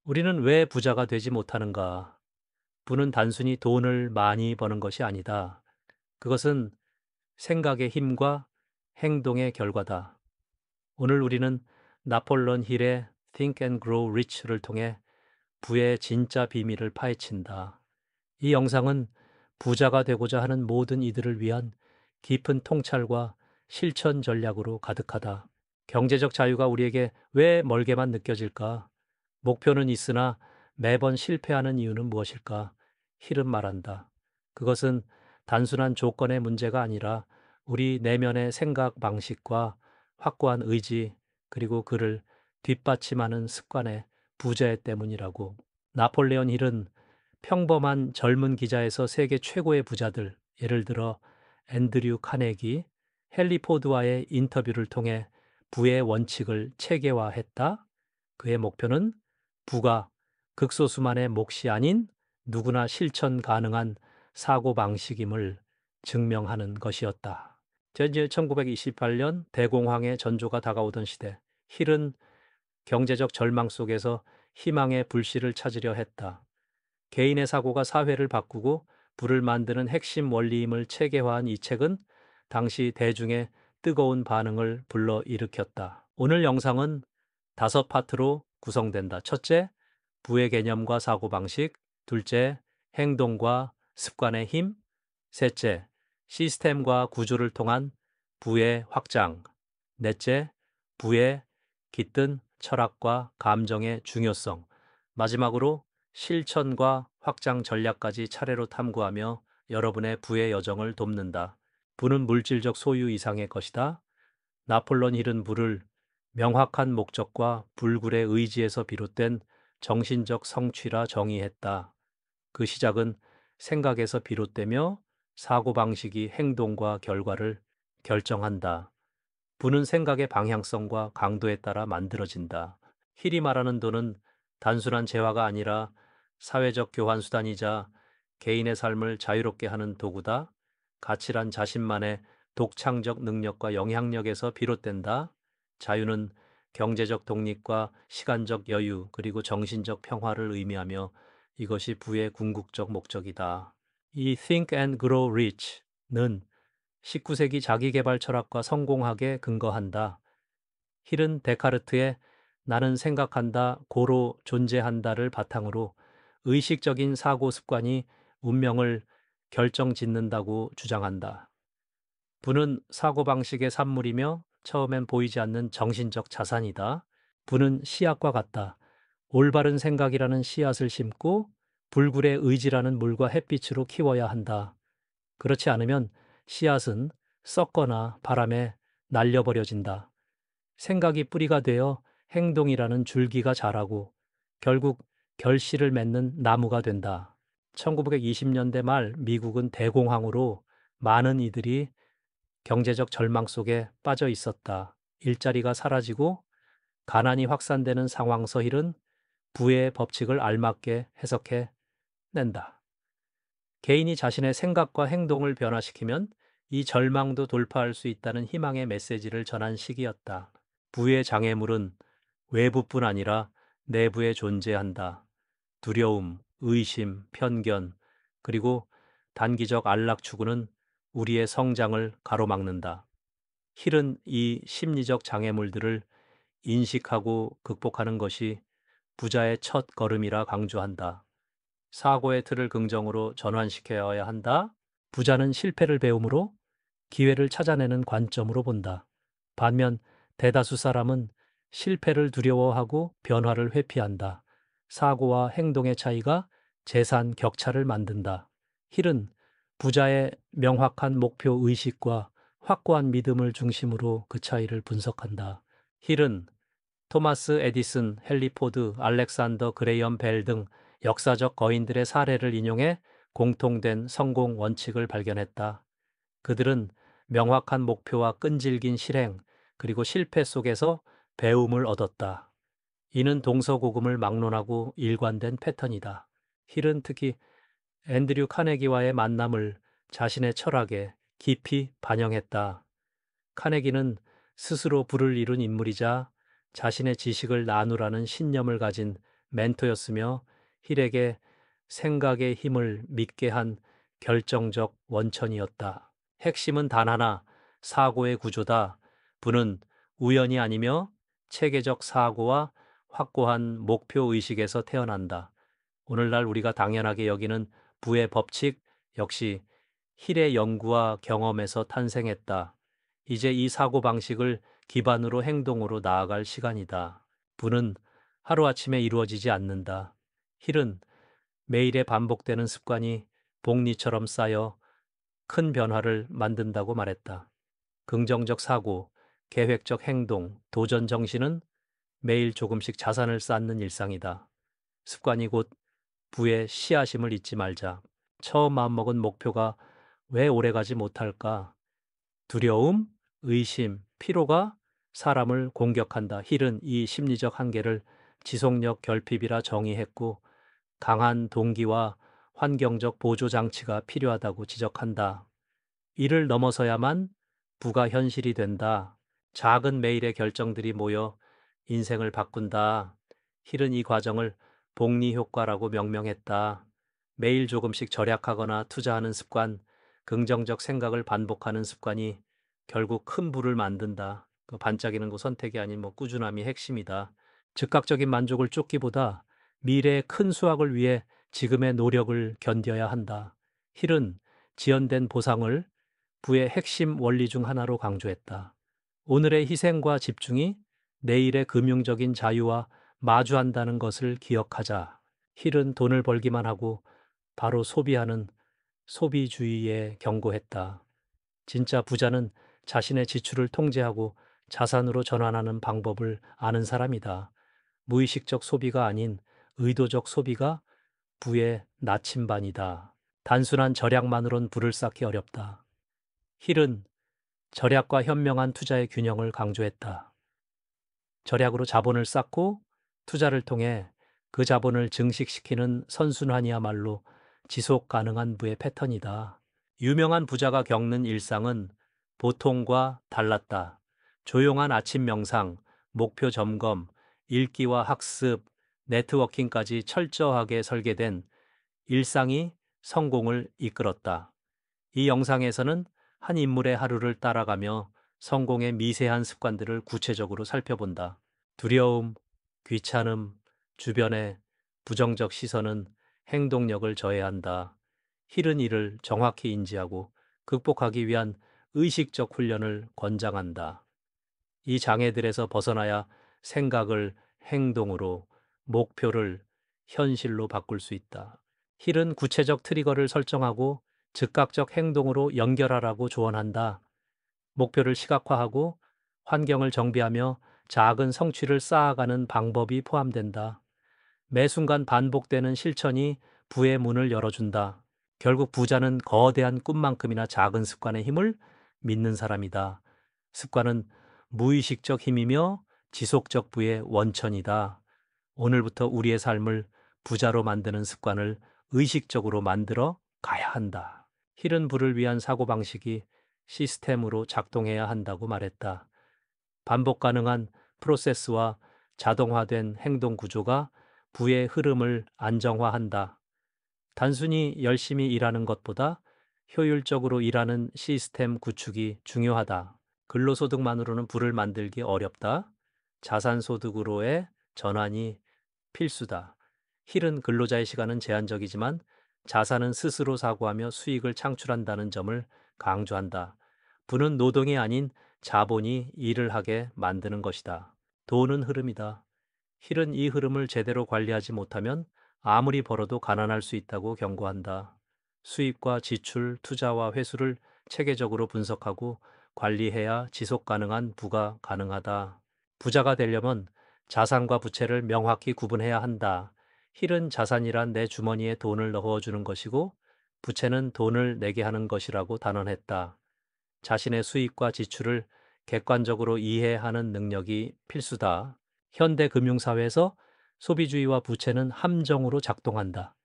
우리는 왜 부자가 되지 못하는가? 부는 단순히 돈을 많이 버는 것이 아니다. 그것은 생각의 힘과 행동의 결과다. 오늘 우리는 나폴론 힐의 Think and Grow Rich를 통해 부의 진짜 비밀을 파헤친다. 이 영상은 부자가 되고자 하는 모든 이들을 위한 깊은 통찰과 실천 전략으로 가득하다. 경제적 자유가 우리에게 왜 멀게만 느껴질까? 목표는 있으나 매번 실패하는 이유는 무엇일까? 힐은 말한다. 그것은 단순한 조건의 문제가 아니라 우리 내면의 생각 방식과 확고한 의지, 그리고 그를 뒷받침하는 습관의 부재 때문이라고. 나폴레온 힐은 평범한 젊은 기자에서 세계 최고의 부자들, 예를 들어 앤드류 카네기, 헨리 포드와의 인터뷰를 통해 부의 원칙을 체계화했다. 그의 목표는 부가 극소수만의 몫이 아닌 누구나 실천 가능한 사고방식임을 증명하는 것이었다. 이제 1928년 대공황의 전조가 다가오던 시대, 힐은 경제적 절망 속에서 희망의 불씨를 찾으려 했다. 개인의 사고가 사회를 바꾸고 부를 만드는 핵심 원리임을 체계화한 이 책은 당시 대중의 뜨거운 반응을 불러일으켰다. 오늘 영상은 5파트로 구성된다. 첫째, 부의 개념과 사고방식. 둘째, 행동과 습관의 힘. 셋째, 시스템과 구조를 통한 부의 확장. 넷째, 부의 깃든 철학과 감정의 중요성. 마지막으로 실천과 확장 전략까지 차례로 탐구하며 여러분의 부의 여정을 돕는다. 부는 물질적 소유 이상의 것이다. 나폴론 힐은 부를 명확한 목적과 불굴의 의지에서 비롯된 정신적 성취라 정의했다. 그 시작은 생각에서 비롯되며 사고방식이 행동과 결과를 결정한다. 부는 생각의 방향성과 강도에 따라 만들어진다. 힐이 말하는 돈은 단순한 재화가 아니라 사회적 교환 수단이자 개인의 삶을 자유롭게 하는 도구다. 가치란 자신만의 독창적 능력과 영향력에서 비롯된다. 자유는 경제적 독립과 시간적 여유 그리고 정신적 평화를 의미하며 이것이 부의 궁극적 목적이다. 이 Think and Grow Rich는 19세기 자기계발 철학과 성공학에 근거한다. 힐은 데카르트의 나는 생각한다, 고로 존재한다를 바탕으로 의식적인 사고 습관이 운명을 결정짓는다고 주장한다. 부는 사고방식의 산물이며 처음엔 보이지 않는 정신적 자산이다. 부는 씨앗과 같다. 올바른 생각이라는 씨앗을 심고 불굴의 의지라는 물과 햇빛으로 키워야 한다. 그렇지 않으면 씨앗은 썩거나 바람에 날려버려진다. 생각이 뿌리가 되어 행동이라는 줄기가 자라고 결국 결실을 맺는 나무가 된다. 1920년대 말 미국은 대공황으로 많은 이들이 경제적 절망 속에 빠져 있었다. 일자리가 사라지고 가난이 확산되는 상황 서힐은 부의 법칙을 알맞게 해석해 낸다. 개인이 자신의 생각과 행동을 변화시키면 이 절망도 돌파할 수 있다는 희망의 메시지를 전한 시기였다. 부의 장애물은 외부뿐 아니라 내부에 존재한다. 두려움, 의심, 편견, 그리고 단기적 안락 추구는 우리의 성장을 가로막는다. 힐은 이 심리적 장애물들을 인식하고 극복하는 것이 부자의 첫 걸음이라 강조한다. 사고의 틀을 긍정으로 전환시켜야 한다. 부자는 실패를 배움으로 기회를 찾아내는 관점으로 본다. 반면 대다수 사람은 실패를 두려워하고 변화를 회피한다. 사고와 행동의 차이가 재산 격차를 만든다. 힐은 부자의 명확한 목표 의식과 확고한 믿음을 중심으로 그 차이를 분석한다. 힐은 토마스 에디슨, 헨리 포드, 알렉산더 그레이엄 벨 등 역사적 거인들의 사례를 인용해 공통된 성공 원칙을 발견했다. 그들은 명확한 목표와 끈질긴 실행, 그리고 실패 속에서 배움을 얻었다. 이는 동서고금을 막론하고 일관된 패턴이다. 힐은 특히 앤드류 카네기와의 만남을 자신의 철학에 깊이 반영했다. 카네기는 스스로 부를 이룬 인물이자 자신의 지식을 나누라는 신념을 가진 멘토였으며 힐에게 생각의 힘을 믿게 한 결정적 원천이었다. 핵심은 단 하나, 사고의 구조다. 부는 우연이 아니며 체계적 사고와 확고한 목표 의식에서 태어난다. 오늘날 우리가 당연하게 여기는 부의 법칙 역시 힐의 연구와 경험에서 탄생했다. 이제 이 사고방식을 기반으로 행동으로 나아갈 시간이다. 부는 하루아침에 이루어지지 않는다. 힐은 매일의 반복되는 습관이 복리처럼 쌓여 큰 변화를 만든다고 말했다. 긍정적 사고, 계획적 행동, 도전 정신은 매일 조금씩 자산을 쌓는 일상이다. 습관이 곧 부의 씨앗임을 잊지 말자. 처음 마음먹은 목표가 왜 오래가지 못할까? 두려움, 의심, 피로가 사람을 공격한다. 힐은 이 심리적 한계를 지속력 결핍이라 정의했고 강한 동기와 환경적 보조 장치가 필요하다고 지적한다. 이를 넘어서야만 부가 현실이 된다. 작은 매일의 결정들이 모여 인생을 바꾼다. 힐은 이 과정을 복리 효과라고 명명했다. 매일 조금씩 절약하거나 투자하는 습관, 긍정적 생각을 반복하는 습관이 결국 큰 부를 만든다. 그 반짝이는 거 선택이 아닌 꾸준함이 핵심이다. 즉각적인 만족을 쫓기보다 미래의 큰 수확을 위해 지금의 노력을 견뎌야 한다. 힐은 지연된 보상을 부의 핵심 원리 중 하나로 강조했다. 오늘의 희생과 집중이 내일의 금융적인 자유와 마주한다는 것을 기억하자. 힐은 돈을 벌기만 하고 바로 소비하는 소비주의에 경고했다. 진짜 부자는 자신의 지출을 통제하고 자산으로 전환하는 방법을 아는 사람이다. 무의식적 소비가 아닌 의도적 소비가 부의 나침반이다. 단순한 절약만으론 부를 쌓기 어렵다. 힐은 절약과 현명한 투자의 균형을 강조했다. 절약으로 자본을 쌓고 투자를 통해 그 자본을 증식시키는 선순환이야말로 지속 가능한 부의 패턴이다. 유명한 부자가 겪는 일상은 보통과 달랐다. 조용한 아침 명상, 목표 점검, 읽기와 학습, 네트워킹까지 철저하게 설계된 일상이 성공을 이끌었다. 이 영상에서는 한 인물의 하루를 따라가며 성공의 미세한 습관들을 구체적으로 살펴본다. 두려움, 귀찮음, 주변의 부정적 시선은 행동력을 저해한다. 힐은 이를 정확히 인지하고 극복하기 위한 의식적 훈련을 권장한다. 이 장애들에서 벗어나야 생각을 행동으로, 목표를 현실로 바꿀 수 있다. 힐은 구체적 트리거를 설정하고 즉각적 행동으로 연결하라고 조언한다. 목표를 시각화하고 환경을 정비하며 작은 성취를 쌓아가는 방법이 포함된다. 매 순간 반복되는 실천이 부의 문을 열어준다. 결국 부자는 거대한 꿈만큼이나 작은 습관의 힘을 믿는 사람이다. 습관은 무의식적 힘이며 지속적 부의 원천이다. 오늘부터 우리의 삶을 부자로 만드는 습관을 의식적으로 만들어 가야 한다. 힐은 부를 위한 사고방식이 시스템으로 작동해야 한다고 말했다. 반복 가능한 프로세스와 자동화된 행동 구조가 부의 흐름을 안정화한다. 단순히 열심히 일하는 것보다 효율적으로 일하는 시스템 구축이 중요하다. 근로소득만으로는 부를 만들기 어렵다. 자산소득으로의 전환이 필수다. 힐은 근로자의 시간은 제한적이지만 자산은 스스로 사고하며 수익을 창출한다는 점을 강조한다. 부는 노동이 아닌 자본이 일을 하게 만드는 것이다. 돈은 흐름이다. 힐은 이 흐름을 제대로 관리하지 못하면 아무리 벌어도 가난할 수 있다고 경고한다. 수입과 지출, 투자와 회수를 체계적으로 분석하고 관리해야 지속 가능한 부가 가능하다. 부자가 되려면 자산과 부채를 명확히 구분해야 한다. 힐은 자산이란 내 주머니에 돈을 넣어주는 것이고 부채는 돈을 내게 하는 것이라고 단언했다. 자신의 수입과 지출을 객관적으로 이해하는 능력이 필수다. 현대 금융사회에서 소비주의와 부채는 함정으로 작동한다.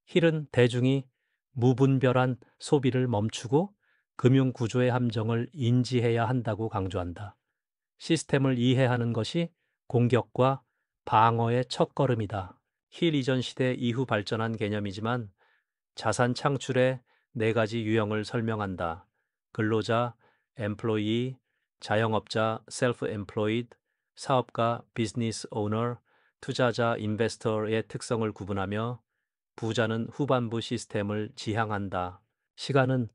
힐은 대중이 무분별한 소비를 멈추고 금융구조의 함정을 인지해야 한다고 강조한다. 시스템을 이해하는 것이 공격과 방어의 첫걸음이다. 힐 이전 시대 이후 발전한 개념이지만 자산 창출의 네 가지 유형을 설명한다. 근로자, employee, 자영업자, self-employed, 사업가, business owner, 투자자, investor의 특성을 구분하며 부자는 후반부 시스템을 지향한다. 시간은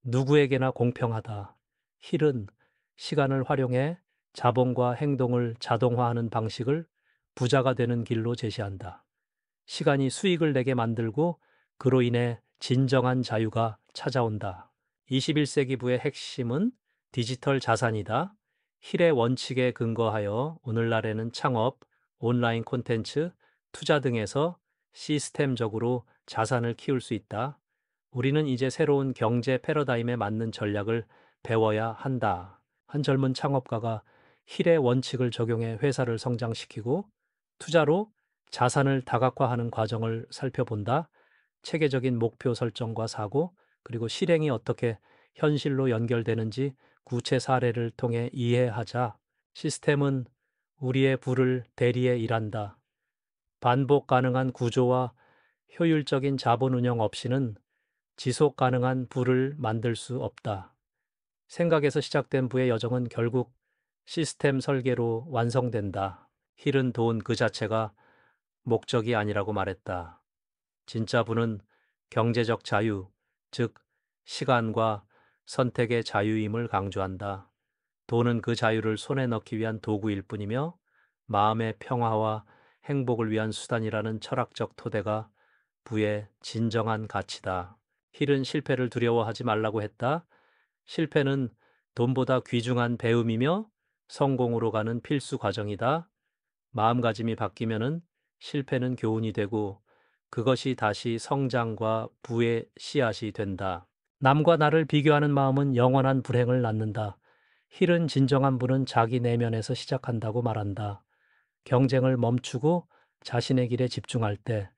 누구에게나 공평하다. 힐은 시간을 활용해 자본과 행동을 자동화하는 방식을 부자가 되는 길로 제시한다. 시간이 수익을 내게 만들고 그로 인해 진정한 자유가 찾아온다. 21세기부의 핵심은 디지털 자산이다. 힐의 원칙에 근거하여 오늘날에는 창업, 온라인 콘텐츠, 투자 등에서 시스템적으로 자산을 키울 수 있다. 우리는 이제 새로운 경제 패러다임에 맞는 전략을 배워야 한다. 한 젊은 창업가가 힐의 원칙을 적용해 회사를 성장시키고 투자로 자산을 다각화하는 과정을 살펴본다. 체계적인 목표 설정과 사고, 그리고 실행이 어떻게 현실로 연결되는지 구체 사례를 통해 이해하자. 시스템은 우리의 부를 대리해 일한다. 반복 가능한 구조와 효율적인 자본 운영 없이는 지속 가능한 부를 만들 수 없다. 생각에서 시작된 부의 여정은 결국 시스템 설계로 완성된다. 힐은 돈 그 자체가 목적이 아니라고 말했다. 진짜 부는 경제적 자유, 즉 시간과 선택의 자유임을 강조한다. 돈은 그 자유를 손에 넣기 위한 도구일 뿐이며 마음의 평화와 행복을 위한 수단이라는 철학적 토대가 부의 진정한 가치다. 힐은 실패를 두려워하지 말라고 했다. 실패는 돈보다 귀중한 배움이며 성공으로 가는 필수 과정이다. 마음가짐이 바뀌면은 실패는 교훈이 되고 그것이 다시 성장과 부의 씨앗이 된다. 남과 나를 비교하는 마음은 영원한 불행을 낳는다. 힐은 진정한 부는 자기 내면에서 시작한다고 말한다. 경쟁을 멈추고 자신의 길에 집중할 때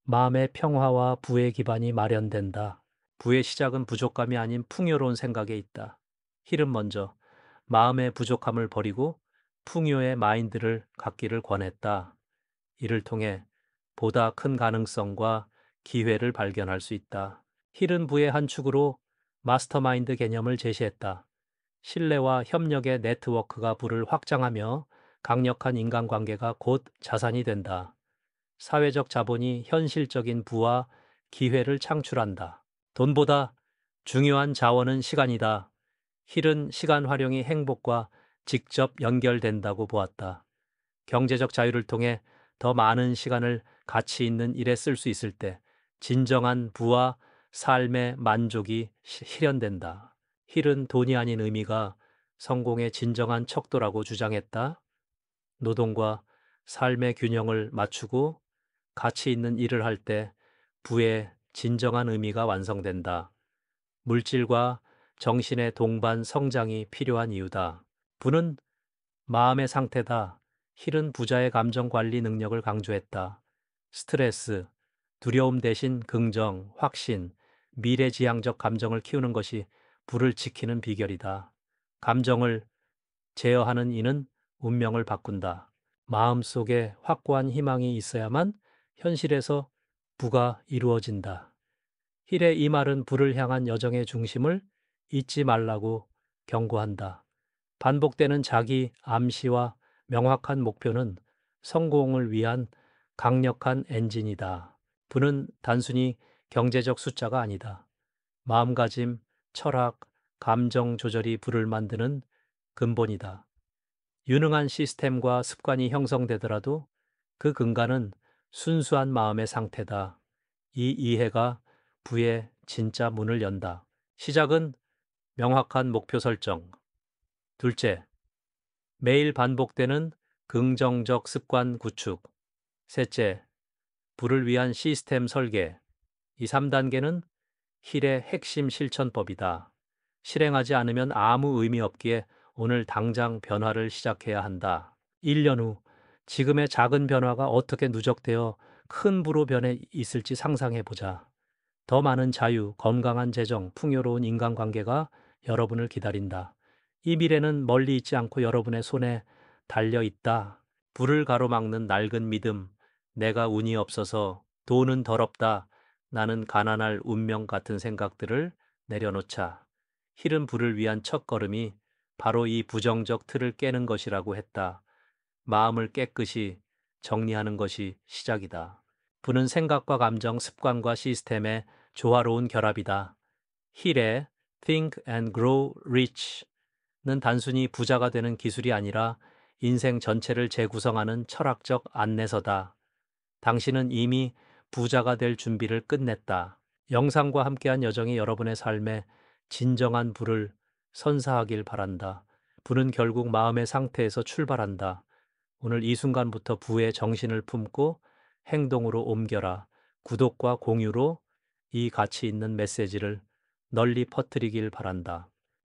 마음의 평화와 부의 기반이 마련된다. 부의 시작은 부족감이 아닌 풍요로운 생각에 있다. 힐은 먼저 마음의 부족함을 버리고 풍요의 마인드를 갖기를 권했다. 이를 통해 보다 큰 가능성과 기회를 발견할 수 있다. 힐은 부의 한 축으로 마스터마인드 개념을 제시했다. 신뢰와 협력의 네트워크가 부를 확장하며 강력한 인간관계가 곧 자산이 된다. 사회적 자본이 현실적인 부와 기회를 창출한다. 돈보다 중요한 자원은 시간이다. 힐은 시간 활용이 행복과 직접 연결된다고 보았다. 경제적 자유를 통해 더 많은 시간을 가치 있는 일에 쓸 수 있을 때 진정한 부와 삶의 만족이 실현된다. 힐은 돈이 아닌 의미가 성공의 진정한 척도라고 주장했다. 노동과 삶의 균형을 맞추고 가치 있는 일을 할 때 부의 진정한 의미가 완성된다. 물질과 정신의 동반 성장이 필요한 이유다. 부는 마음의 상태다. 힐은 부자의 감정 관리 능력을 강조했다. 스트레스, 두려움 대신 긍정, 확신, 미래지향적 감정을 키우는 것이 부를 지키는 비결이다. 감정을 제어하는 이는 운명을 바꾼다. 마음속에 확고한 희망이 있어야만 현실에서 부가 이루어진다. 힐의 이 말은 부를 향한 여정의 중심을 잊지 말라고 경고한다. 반복되는 자기 암시와 명확한 목표는 성공을 위한 강력한 엔진이다. 부는 단순히 경제적 숫자가 아니다. 마음가짐, 철학, 감정 조절이 부를 만드는 근본이다. 유능한 시스템과 습관이 형성되더라도 그 근간은 순수한 마음의 상태다. 이 이해가 부의 진짜 문을 연다. 시작은 명확한 목표 설정. 둘째, 매일 반복되는 긍정적 습관 구축. 셋째, 부를 위한 시스템 설계. 이 3단계는 힐의 핵심 실천법이다. 실행하지 않으면 아무 의미 없기에 오늘 당장 변화를 시작해야 한다. 1년 후 지금의 작은 변화가 어떻게 누적되어 큰 부로 변해 있을지 상상해 보자. 더 많은 자유, 건강한 재정, 풍요로운 인간관계가 여러분을 기다린다. 이 미래는 멀리 있지 않고 여러분의 손에 달려 있다. 불을 가로막는 낡은 믿음, 내가 운이 없어서 돈은 더럽다. 나는 가난할 운명 같은 생각들을 내려놓자. 희른 불을 위한 첫걸음이 바로 이 부정적 틀을 깨는 것이라고 했다. 마음을 깨끗이 정리하는 것이 시작이다. 부는 생각과 감정, 습관과 시스템의 조화로운 결합이다. 힐의 Think and Grow Rich는 단순히 부자가 되는 기술이 아니라 인생 전체를 재구성하는 철학적 안내서다. 당신은 이미 부자가 될 준비를 끝냈다. 영상과 함께한 여정이 여러분의 삶에 진정한 부를 선사하길 바란다. 부는 결국 마음의 상태에서 출발한다. 오늘 이 순간부터 부의 정신을 품고 행동으로 옮겨라. 구독과 공유로 이 가치 있는 메시지를 널리 퍼뜨리길 바란다.